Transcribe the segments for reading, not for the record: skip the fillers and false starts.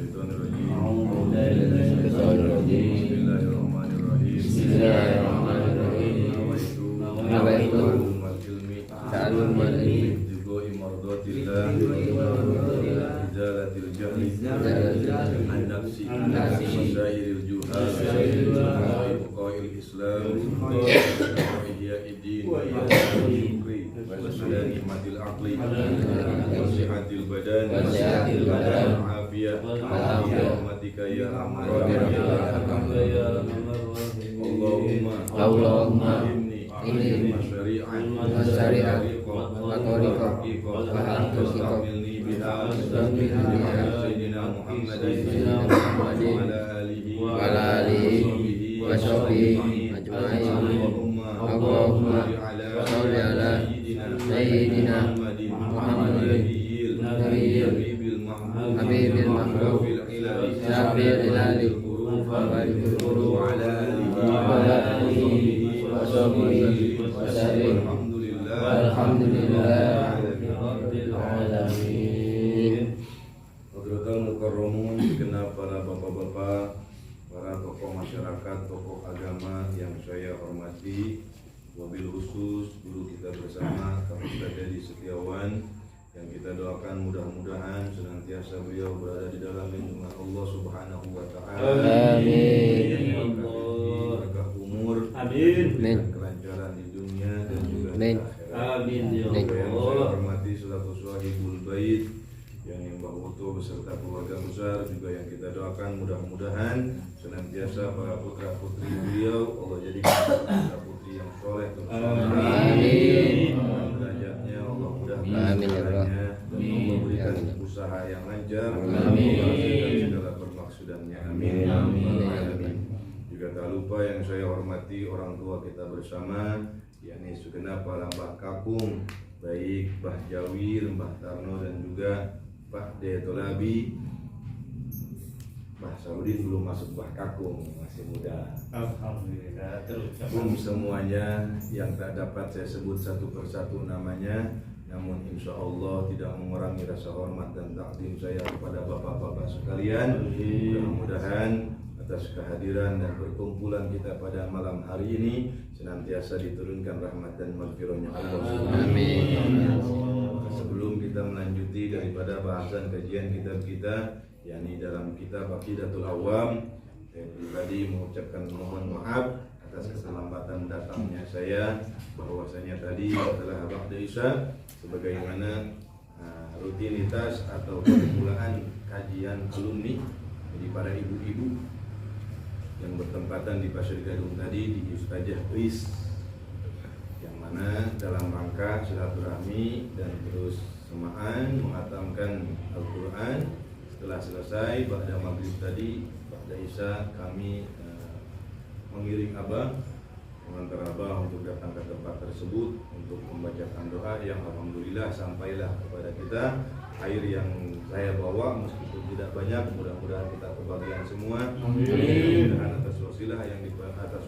Bismillahirrahmanirrahim. Nawaitu ta'allum al-ilmi izalatil jahli an nafsi masairil juhal iqail islam ihya'iddin wa syukri wa nikmatil aqli wa sihatil badan afiyah rahmatika ya Allahumma inni masyari'an wa tariqah wa ahkamilni biha sayyidina Muhammadin wa ala alihi wa sahbihi ajma'in. Allahumma sholli ala sayyidina Muhammadin nabiyyil mahmud syafi'il ilali wa barikil qulub wa ala alihi wa sahbihi wa sallim. Alhamdulillah rabbil alamin. Hadratul mukarramun, segenap para bapak-bapak, para tokoh masyarakat, tokoh agama yang saya hormati, wabil khusus guru kita bersama Kak Ustaz Dedi Setiawan, yang kita doakan mudah-mudahan senantiasa beliau berada di dalam lindungan Allah Subhanahu wa taala. Amin. Berkah umur, amin. Dan kelancaran di dunia dan juga di akhirat. Amin ya Allah. Yang saya hormati selaku sahibul bait, yang Mbah Uto beserta keluarga besar juga yang kita doakan mudah-mudahan senantiasa para putra-putri beliau Allah jadikan putra-putri yang soleh terus. Amin. Derajatnya Allah mudahkan. Amin ya Allah. Dan Allah berikan usaha yang lancar. Amin. Dan segala bermaksudannya. Amin. Amin. Juga tak lupa yang saya hormati orang tua kita bersama, yakni segenap para Mbah Kakung, baik Mbah Jawir, Mbah Tarno dan juga Pak Detolabi. Mbah Saudin belum masuk Mbah Kakung, masih muda. Alhamdulillah. Semuanya yang tak dapat saya sebut satu persatu namanya, namun insya Allah tidak mengurangi rasa hormat dan takdim saya kepada bapak-bapak sekalian. Mudah-mudahan atas kehadiran dan perkumpulan kita pada malam hari ini senantiasa diturunkan rahmat dan maghfirahnya Allah. Amin. Sebelum kita melanjuti daripada bahasan kajian kitab kita, yakni dalam kitab Aqidatul Awam, saya pribadi mengucapkan mohon maaf atas keterlambatan datangnya saya, bahwasanya tadi setelah ba'da Isya sebagaimana rutinitas atau permulaan kajian alumni, jadi para ibu-ibu yang bertempatan di Pasir Gadung tadi di Ustazah Wis, yang mana dalam rangka silaturahmi dan terus semaan menghatamkan Al-Quran. Setelah selesai pada maghrib tadi, pada Isya kami mengiring abah, mengantar abah untuk datang ke tempat tersebut untuk membacakan doa yang alhamdulillah sampailah kepada kita. Air yang saya bawa meskipun tidak banyak, mudah-mudahan kita kebagian semua. Amin. Dan atas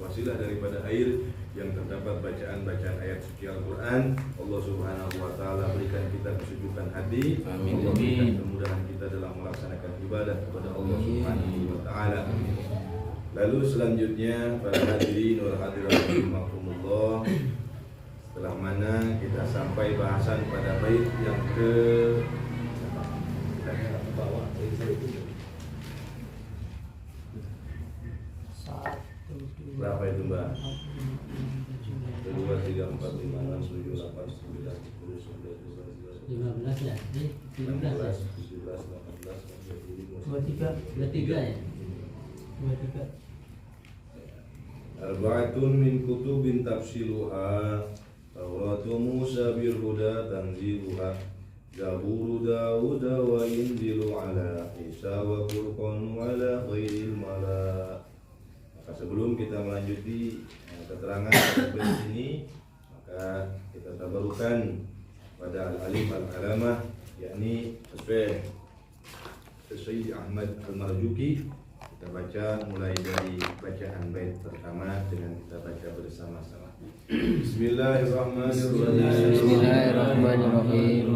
wasilah daripada air yang terdapat bacaan ayat suci Al-Quran, Allah Subhanahu wa taala berikan kita kesujukan hati. Amin. Allah berikan kemudahan kita dalam melaksanakan ibadah kepada Allah Subhanahu wa taala. Lalu selanjutnya para hadirin wal hadirat rahimakumullah, setelah mana kita sampai bahasan pada bait yang ke berapa itu Mbak? 2, 3, 4, 5, 6, 7, 8, 9, 10, 11, 15 ya? 15 ya? 17, 18, 23 ya? 23. Arba'atun min kutubin tafsiluha Tauratu Musa bil huda tanziluha Zaburu Dawud wa Injilu ala Isa wa Furqan ala ghairil mala. Maka sebelum kita melanjuti keterangan bait ini, maka kita tabarukan pada al-alim al-alamah, yakni Syekh Ahmad Al-Marzuki. Kita baca mulai dari bacaan bait pertama dengan kita baca bersama-sama. Bismillahirrahmanirrahim. Bismillahirrahmanirrahim.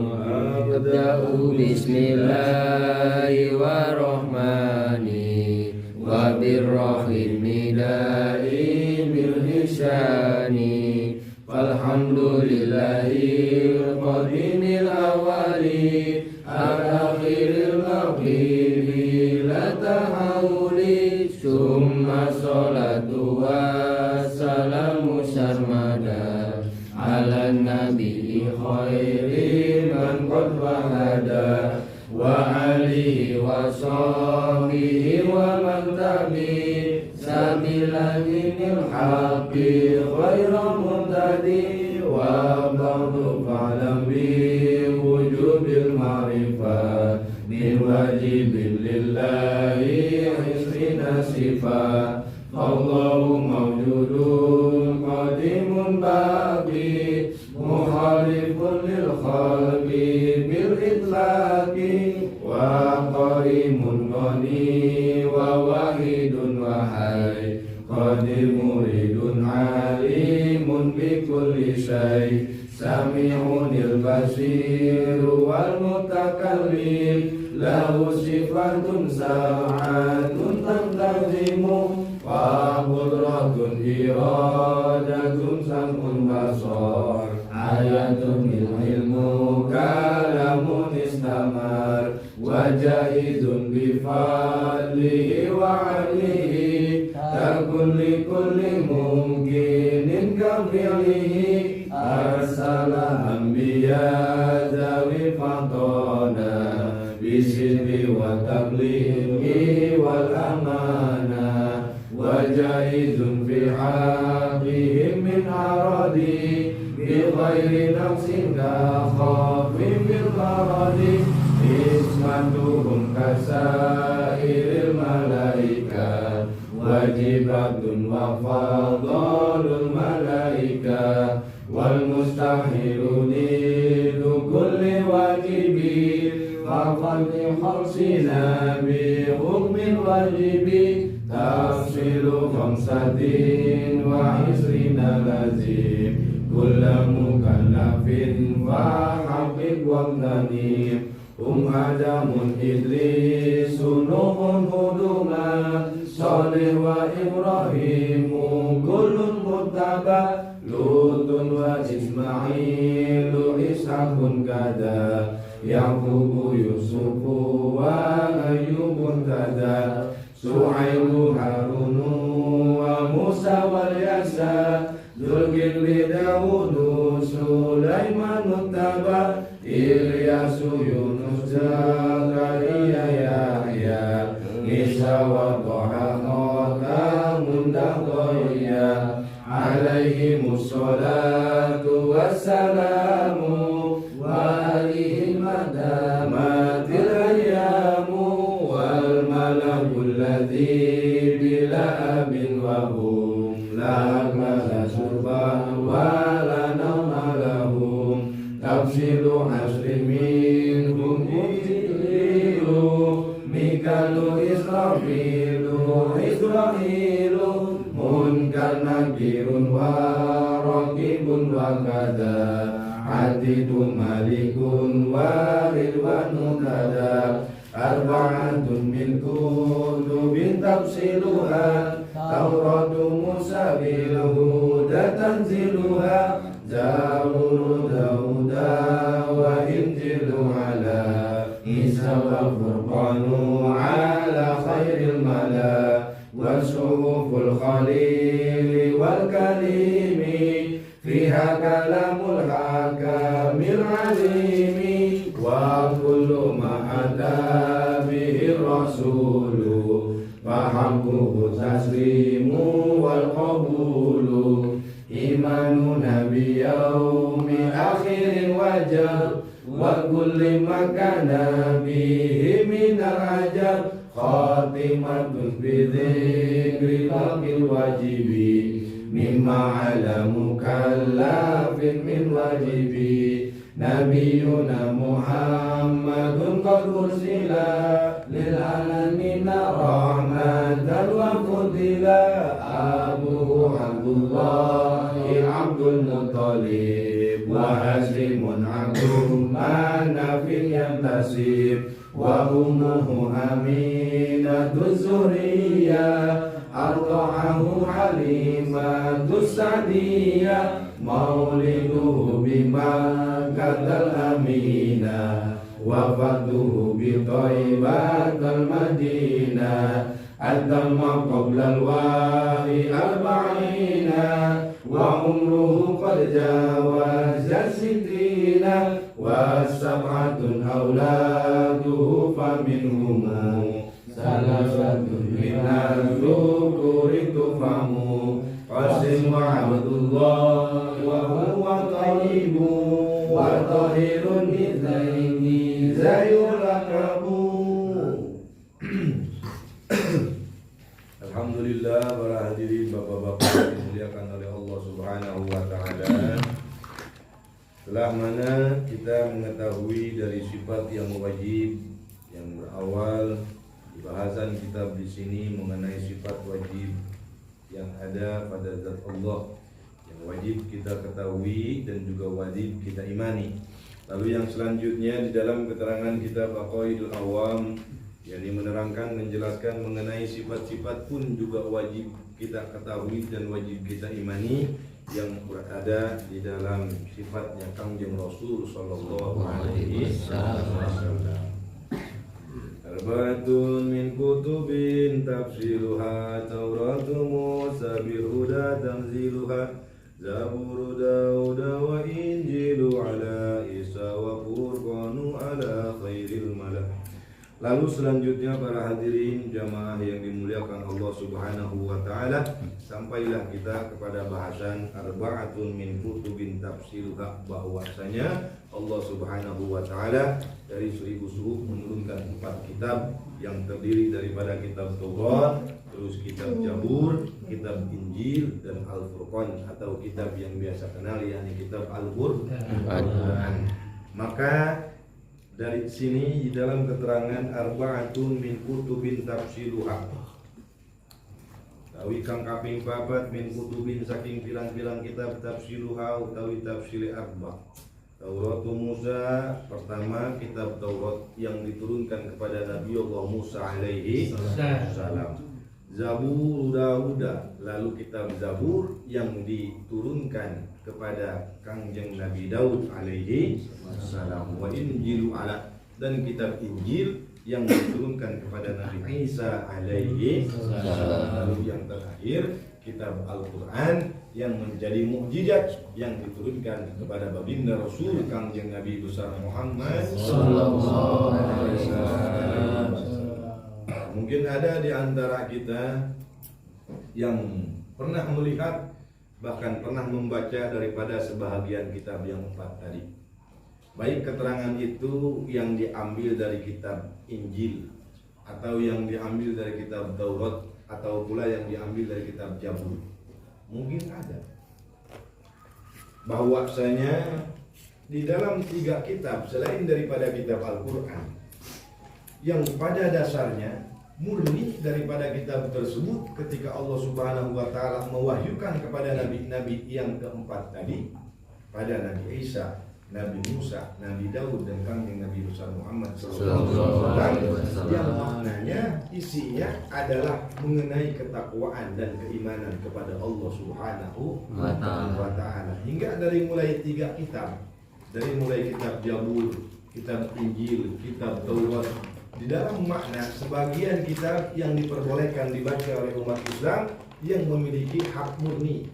Abda'u bismillahi wa rahmani wa birrahimi da'i bilhisani falhamdulillahi qadimil awali al-akhiril maghribi la tahawuli summa salatu wassalamu sarmada ala nabi khairi man qad wahada wa alihi wa sahbihi wa man tabi sabila dinil haqqi khairan muhtadi wa ba'du fa'lam bi wujubil ma'rifat min wajibin lillahi hisrina sifat Allahu mawjudun qadimun baqi mukhalifun lil khalqi bil itlaqi wa qarimun ghani wa wahidun wahai qadir muridun alimun bi kulli syai sami'unil basir wal mutakallim lahu sifatun sa'atun tantazimu wa qudratun iradatun sam'un basar ayatun ilmu kalamun istamar wa jahidun bifadlihi wa alihi takun likulli mumkinin kafi'lihi arsala anbiya zawi fatona bisidri wa tablighi wal amana wajahidun fi haqqihim min aradi bi ghairi nafsin ka khafin bil maradi ismatuhum kasairil malaika wajibatun wa fadalul malaika wal mustahilu lidu kulli wajibi faqalti khalsina bi hukmin wajibi tafsilu khamsatin wa isrina lazim kulla mukallafin wa hafid waqtani adamun idrisu nuhun huduma salih wa ibrahimu kullun muttaba lutun wa ismailu ishaqun kada yaqubu yusufu wa ayyubun kada Su'aibu Harunu wa Musa wal Yasa Zulkifli Dawudu Sulaiman Taba Ilyasu Yunus Zakaria Yahya Isa wa Toha Khotamun Dahoya Alaihimus salatu wassalamu wa alihim madamatil ayyamu wal malakul ladzi bila abin wa hum la akmala surba wa la nawma lahum tafsilu asri minhum ilu mikalu israfilu israilu munkar nakirun wa raqibun wa kada Atidun malikun wa ridwanun kada Arba'atun min kutubin tafsiluha Tauratu Musa bil huda tanziluha Zaburu Dauda wa Injilu ala Isa wa Furqanu ala khairil mala Wa suhuful khalili wal kalimi Fiha kalamul hakamil alimi Wa kullu ma'ata bihi rasulu Fahamkuhu taslimu wal qabulu Imanu nabi yaumi akhirin wajab Wa kulli makana bihi minal ajab Khatimatun bidhikri laqil wajibi Mimma ala mukallafin min wajibi Nabiyuna Muhammadun qad ursila Lil alamina rahmatan wa fudila Abuhu Abdullahi Abdul Muttalib Wa Hasimun Abdul manafin yantasib wa ummuhu aminatu zuriyah arda'ahu halimatu sadiyah mauliduhu bimakkatal aminah wafatuhu bi thaibatal madinah atamma qablal wahi arba'ina wa umruhu qad jawaza sittina wa sab'atun auladuhu faminhum salasatun minal dzukuri tufamu qasim wa abdullah wa huwa thayyibun wa tahirun bizaini zayul akrabu. Alhamdulillah, para hadirin bapak-bapak yang dimuliakan oleh Allah Subhanahu wa taala. Setelah mana kita mengetahui dari sifat yang wajib yang berawal di bahasan kitab di sini mengenai sifat wajib yang ada pada zat Allah yang wajib kita ketahui dan juga wajib kita imani. Lalu yang selanjutnya di dalam keterangan kitab Aqaidul Awam yang menerangkan menjelaskan mengenai sifat-sifat pun juga wajib kita ketahui dan wajib kita imani yang berada di dalam sifatnya Kangjeng Rasul sallallahu alaihi wasallam. Arba'atun min kutubin tafsiluha Tauratu Musa bil huda tanziluha Zaburu Daud wa Injilu ala Isa wa Furqanu ala khairil malak. Lalu selanjutnya para hadirin jamaah yang dimuliakan Allah Subhanahu wa taala, sampailah kita kepada bahasan arba'atun min kutubin tafsiluha, bahwasanya Allah Subhanahu wa taala dari 1000 suhuf menurunkan 4 kitab yang terdiri daripada kitab Taurat, terus kitab Zabur, kitab Injil dan Al-Furqan atau kitab yang biasa kenal yakni kitab Al-Qur'an. Maka dari sini di dalam keterangan arba'atun min kutubin tafsiluha, utawi kang kaping 4 min kutubin saking pirang-pirang kitab tafsiluha utawi tafsir arba. Taurat Musa, pertama kitab Taurat yang diturunkan kepada Nabi Allah Musa alaihi salam. Zabur Daud, lalu kitab Zabur yang diturunkan kepada Kangjeng Nabi Daud alaihi salam. Wa Injilu ala, dan kitab Injil yang diturunkan kepada Nabi Isa alaihi salam. Lalu yang terakhir kitab Al-Qur'an yang menjadi mukjizat yang diturunkan kepada baginda Rasul Kangjeng Nabi besar Muhammad sallallahu alaihi wasallam. Mungkin ada di antara kita yang pernah melihat bahkan pernah membaca daripada sebahagian kitab yang 4 tadi. Baik keterangan itu yang diambil dari kitab Injil atau yang diambil dari kitab Taurat atau pula yang diambil dari kitab Zabur. Mungkin ada bahwasanya di dalam 3 kitab selain daripada kitab Al-Qur'an yang pada dasarnya murni daripada kitab tersebut ketika Allah Subhanahu wa taala mewahyukan kepada nabi-nabi yang keempat tadi, pada Nabi Isa, Nabi Musa, Nabi Daud dan Kangjeng Nabi besar Muhammad sallallahu alaihi wasallam, yang maknanya isinya adalah mengenai ketakwaan dan keimanan kepada Allah Subhanahu wa taala. Hingga dari mulai 3 kitab, dari mulai kitab Zabur, kitab Injil, kitab Taurat, di dalam makna sebagian kitab yang diperbolehkan dibaca oleh umat Islam yang memiliki hak murni,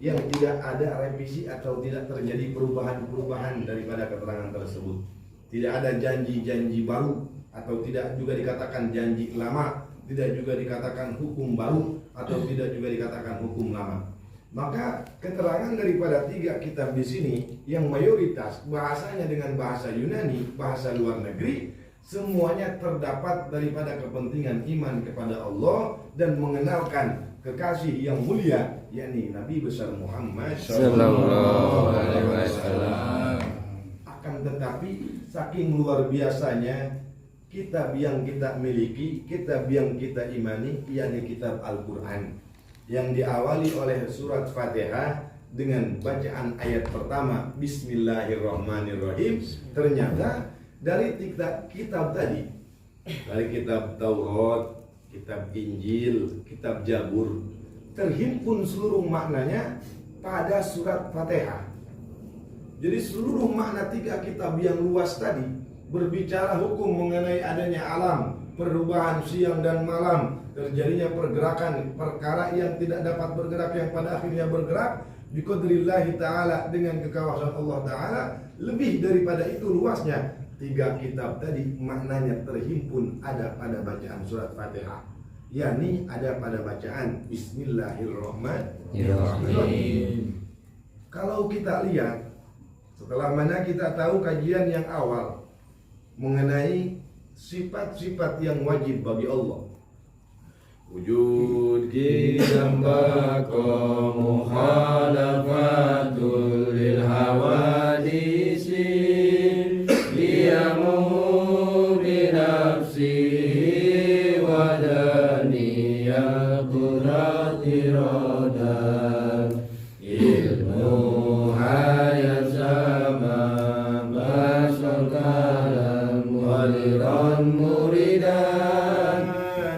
yang tidak ada revisi atau tidak terjadi perubahan-perubahan daripada keterangan tersebut. Tidak ada janji-janji baru atau tidak juga dikatakan janji lama, tidak juga dikatakan hukum baru atau tidak juga dikatakan hukum lama. Maka keterangan daripada 3 kitab di sini yang mayoritas bahasanya dengan bahasa Yunani, bahasa luar negeri, semuanya terdapat daripada kepentingan iman kepada Allah dan mengenalkan kekasih yang mulia yakni Nabi besar Muhammad sallallahu alaihi wasallam. Akan tetapi saking luar biasanya kitab yang kita miliki, kitab yang kita imani yakni kitab Al-Qur'an yang diawali oleh surat Fatihah dengan bacaan ayat pertama Bismillahirrahmanirrahim. Ternyata dari kitab tadi, dari kitab Taurat, kitab Injil, kitab Zabur, terhimpun seluruh maknanya pada surat Fatihah. Jadi seluruh makna 3 kitab yang luas tadi berbicara hukum mengenai adanya alam, perubahan siang dan malam, terjadinya pergerakan perkara yang tidak dapat bergerak yang pada akhirnya bergerak biqadrillahi ta'ala, dengan kekuasaan Allah ta'ala. Lebih daripada itu luasnya 3 kitab tadi maknanya terhimpun ada pada bacaan surat Fatihah, yakni ada pada bacaan Bismillahirrahmanirrahim. Kalau kita lihat setelah mana kita tahu kajian yang awal mengenai sifat-sifat yang wajib bagi Allah, wujud qidam baqa mukhalafatul lil hawadisi liyamu bi nafsi wa daniya qudrati rodan ilmu hayat sama basar kalam waliran muridan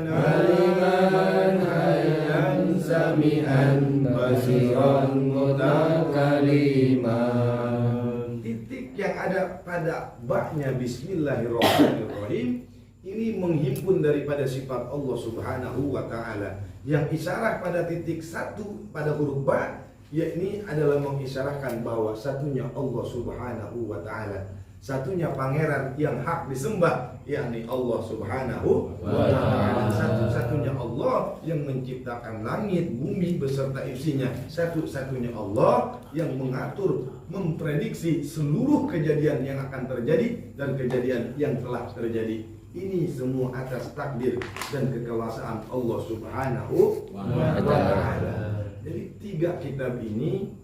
aliman hayyan sami'an basiran mutakaliman. Titik yang ada pada baknya Bismillahirrahmanirrahim ini menghimpun daripada sifat Allah Subhanahu wa ta'ala, yang isyarah pada titik 1 pada huruf ba, yakni adalah mengisyaratkan bahwa satunya Allah Subhanahu wa ta'ala, satunya pangeran yang hak disembah, yakni Allah Subhanahu wa ta'ala, satu-satunya Allah yang menciptakan langit, bumi beserta isinya, satu-satunya Allah yang mengatur, memprediksi seluruh kejadian yang akan terjadi dan kejadian yang telah terjadi. Ini semua atas takdir dan kekuasaan Allah Subhanahu wa ta'ala. Jadi 3 kitab ini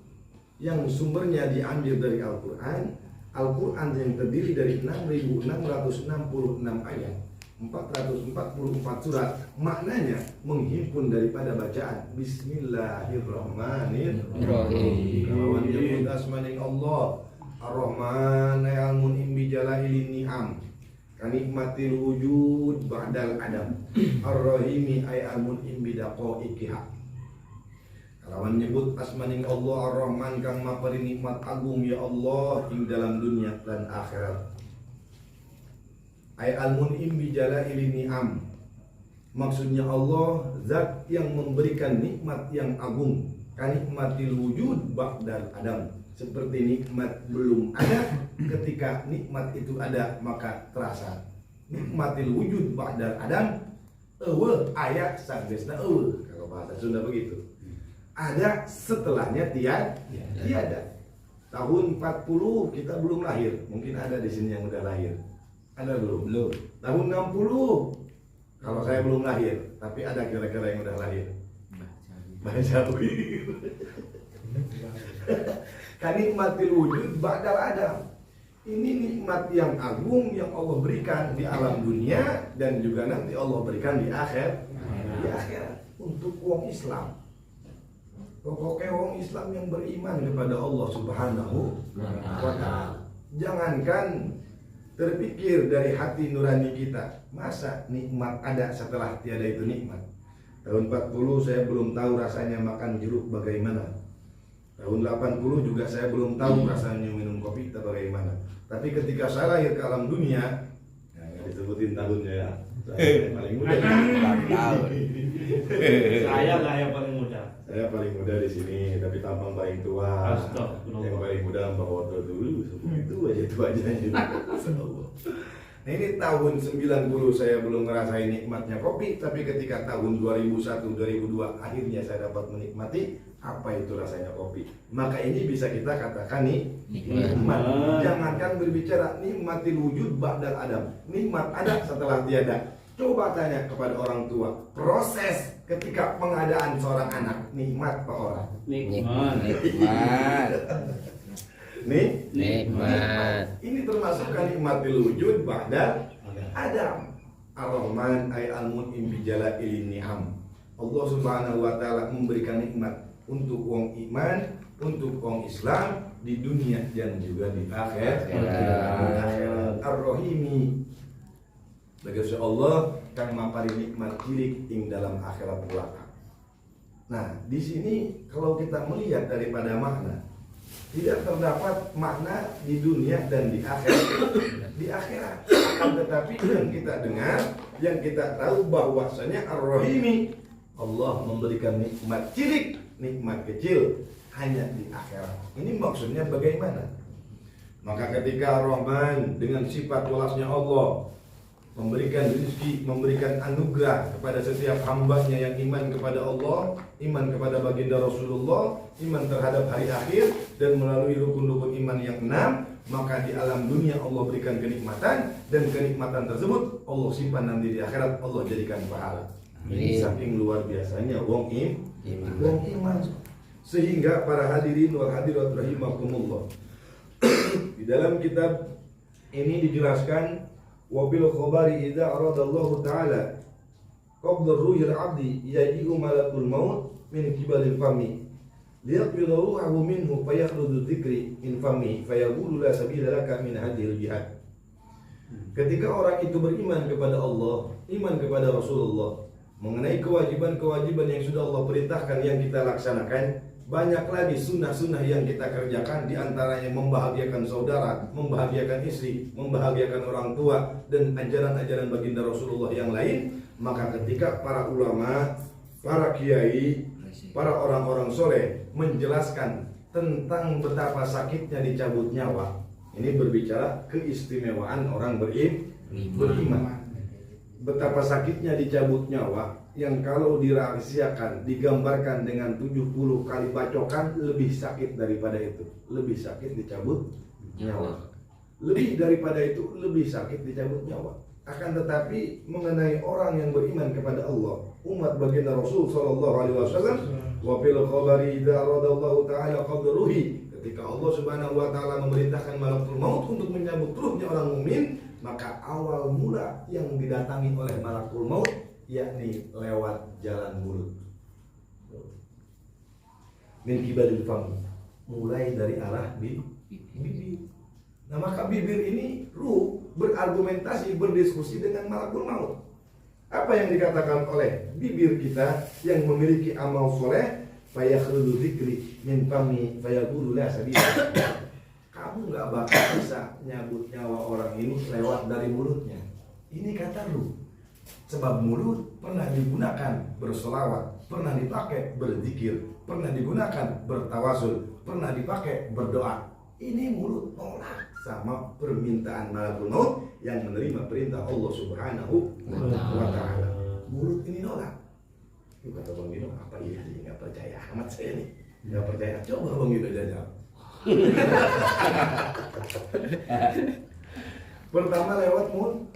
yang sumbernya diambil dari Al-Quran. Al-Quran yang terdiri dari 6.666 ayat, 444 surat, maknanya menghimpun daripada bacaan Bismillahirrahmanirrahim. Kawan nyebut asmaning Allah Ar-Rahman al-Mun'im bijalailin ni'am kanikmatil wujud ba'dal adam Ar-Rahimi ay al-Mun'im bidaqaiqiha. Lawan nyebut asmaning Allah Ar-Rahman kang mapari nikmat agung ya Allah ing dalam dunia dan akhirat. Ay al-mun'im bi jalaili ni'am. Maksudnya Allah zat yang memberikan nikmat yang agung, kanikmatil wujud ba'dal adam. Seperti nikmat belum ada, ketika nikmat itu ada maka terasa. Nikmatil wujud ba'dal adam, eueuh aya sagesna eueuh, kalau bahasa Sunda begitu. Ada setelahnya tiada. Tahun 40 kita belum lahir. Mungkin ada di sini yang udah lahir. Ada belum? Belum. Tahun 60 kalau saya belum lahir, tapi ada kira-kira yang udah lahir. Baca kanikmatil wujud ba'dal adam. Ini nikmat yang agung yang Allah berikan di alam dunia dan juga nanti Allah berikan di akhirat untuk wong Islam. Pokoknya orang Islam yang beriman kepada Allah Subhanahu wa ta'ala. Jangankan terpikir dari hati nurani kita, masa nikmat ada setelah tiada itu nikmat. Tahun 40 saya belum tahu rasanya makan jeruk bagaimana. Tahun 80 juga saya belum tahu rasanya minum kopi bagaimana. Tapi ketika saya lahir ke alam dunia, nggak disebutin tahunnya ya. Saya paling muda. Saya lah yang paling muda. Saya paling muda di sini, tapi tampang paling tua. Yang paling muda Mbak Woto dulu, itu aja. Nah ini tahun 90 saya belum ngerasain nikmatnya kopi, tapi ketika tahun 2001-2002 akhirnya saya dapat menikmati apa itu rasanya kopi. Maka ini bisa kita katakan nih nikmat. Jangankan berbicara nikmatil wujud ba'dal adam. Nikmat ada setelah tiada. Coba tanya kepada orang tua, proses ketika pengadaan seorang anak nikmat Pak orang? Nikmat. Nikmat. Ini termasuk nikmatil wujud ba'dal adam. Ar-Rahman ay al-mun'im bi jalailin ni'am. Allah Subhanahu wa taala memberikan nikmat untuk wong iman untuk kaum Islam di dunia dan juga di akhirat. Ar-Rahimi bagi Allah kang mapari nikmat cilik ing dalam akhirat kelak. Nah, di sini kalau kita melihat daripada makna, tidak terdapat makna di dunia dan di akhirat. Di akhirat, akan tetapi yang kita dengar, yang kita tahu bahwasanya Ar-Rahimi, Allah memberikan nikmat cilik, nikmat kecil hanya di akhirat. Ini maksudnya bagaimana? Maka ketika Ar-Rahman dengan sifat welasnya Allah memberikan rezeki, memberikan anugerah kepada setiap hambanya yang iman kepada Allah, iman kepada baginda Rasulullah, iman terhadap hari akhir, dan melalui rukun-rukun iman yang 6, maka di alam dunia Allah berikan kenikmatan, dan kenikmatan tersebut Allah simpan nanti di akhirat, Allah jadikan pahala. Ini saking luar biasanya wong iman. Sehingga para hadirin wal hadirat rahimakumullah, di dalam kitab ini dijelaskan, wabil khabari idza aradallahu ta'ala qabla ruhil 'abdi yaji'u malakul maut min kibalil fami liyaqbidu ruhahu minhu fayakhruju dzikri min fami fayaqulu la sabila laka min hadhil jihad. Ketika orang itu beriman kepada Allah, iman kepada Rasulullah, mengenai kewajiban-kewajiban yang sudah Allah perintahkan yang kita laksanakan, banyak lagi sunnah-sunnah yang kita kerjakan, diantaranya membahagiakan saudara, membahagiakan istri, membahagiakan orang tua, dan ajaran-ajaran baginda Rasulullah yang lain. Maka ketika para ulama, para kiai, para orang-orang soleh menjelaskan tentang betapa sakitnya dicabut nyawa, ini berbicara keistimewaan orang beriman. Betapa sakitnya dicabut nyawa, yang kalau dirahasiakan, digambarkan dengan 70 kali bacokan, lebih sakit daripada itu. Lebih sakit dicabut nyawa. Lebih daripada itu, lebih sakit dicabut nyawa. Akan tetapi mengenai orang yang beriman kepada Allah, umat baginda Rasul sallallahu alaihi wasallam, wa fil khabari idza aradallahu ta'ala qabla ruhi, ketika Allah Subhanahu wa taala memerintahkan malakul maut untuk menyambut ruhnya orang mukmin, maka awal mula yang didatangi oleh malakul maut yakni lewat jalan mulut, min kibalil fam, mulai dari arah bibir. Nah, maka bibir ini ruh berargumentasi, berdiskusi dengan malakul maut. Apa yang dikatakan oleh bibir kita yang memiliki amal soleh, fayakhruju dzikri min fami fayaqulu la sabila. Kamu nggak bakal bisa nyabut nyawa orang ini lewat dari mulutnya. Ini kata ruh. Sebab mulut pernah digunakan berselawat, pernah dipakai berzikir, pernah digunakan bertawasul, pernah dipakai berdoa. Ini mulut nolak sama permintaan malakul maut yang menerima perintah Allah Subhanahu wa ta'ala. Mulut ini nolak. Itu kata Bang Gino, apa iya sih nggak percaya amat saya nih, nggak percaya. Coba Bang Gino jajal. Pertama lewat mulut.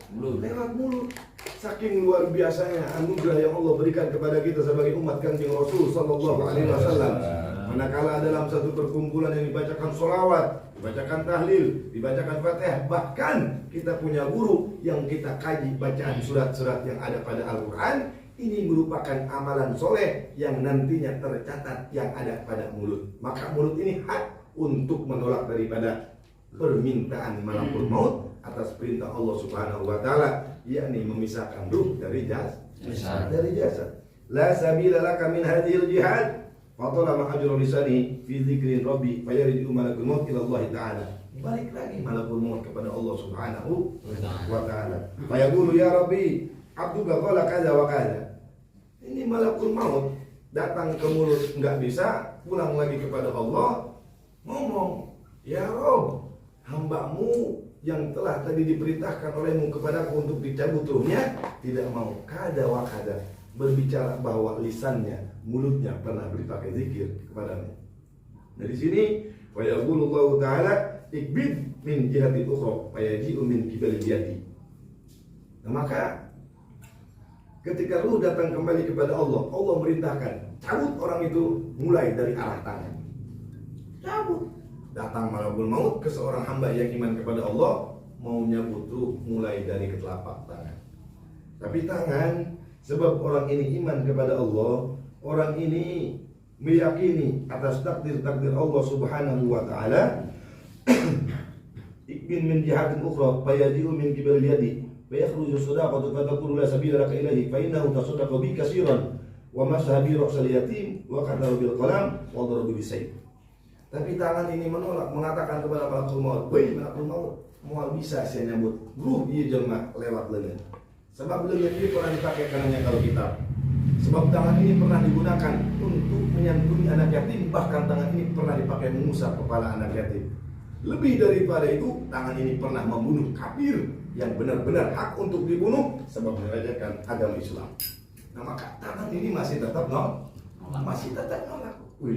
Saking luar biasanya anugerah yang Allah berikan kepada kita sebagai umat Kanjeng Rasul sallallahu alaihi wasallam. Manakala dalam satu perkumpulan yang dibacakan sholawat, dibacakan tahlil, dibacakan Fatihah, bahkan kita punya guru yang kita kaji bacaan surat-surat yang ada pada Al-Qur'an, ini merupakan amalan soleh yang nantinya tercatat yang ada pada mulut. Maka mulut ini hak untuk menolak daripada permintaan malakul maut atas perintah Allah Subhanahu wa taala, yakni memisahkan ruh dari jasad. La sabila laka min hadhil jihad fatala ma'ajrul lisani fi dzikri rabbi fayaridu malakul maut ila Allah taala. Balik lagi malakul maut kepada Allah Subhanahu wa taala. Fayaqulu ya rabbi abduka qala kaza wa kaza. Ini malakul maut datang ke mulut enggak bisa, pulang lagi kepada Allah, ngomong, ya Rob, hambamu yang telah tadi diperintahkan olehmu kepadaku untuk dicabut ruhnya tidak mau, kada wa kada, berbicara bahwa lisannya, mulutnya pernah dipakai zikir kepadamu. Dari sini wa yaqulullahu ta'ala ikbid min jihati ukhra wa yaji'u min qibali yadi. Nah, maka ketika ruh datang kembali kepada Allah, Allah merintahkan cabut orang itu mulai dari arah tangan. Cabut. Datang malakul maut ke seorang hamba yang iman kepada Allah, mau nyabut ruh mulai dari telapak tangan. Tapi tangan, sebab orang ini iman kepada Allah, orang ini meyakini atas takdir-takdir Allah Subhanahu wa taala, ikmin min jihatin ukhra fayaji'u min qibal yadi fa yakhruju sadaqatu fa taqulu la sabila laka ilayhi fa innahu tasaddaqa bi katsiran wa masaha bi ra'sal yatim wa qadara bil qalam wa daraba bisayf. Tapi tangan ini menolak, mengatakan kepada malakul maut, "Woi malakul maut, moal bisa saya nyambut ruh ieu jelema lewat leungeun." Sebab leungeun ini pernah dipakai kanannya kalau kita. Sebab tangan ini pernah digunakan untuk menyantuni anak yatim, bahkan tangan ini pernah dipakai mengusap kepala anak yatim. Lebih daripada itu, tangan ini pernah membunuh kafir yang benar-benar hak untuk dibunuh sebab merajakan agama Islam. Nah maka tangan ini masih tetap nolak.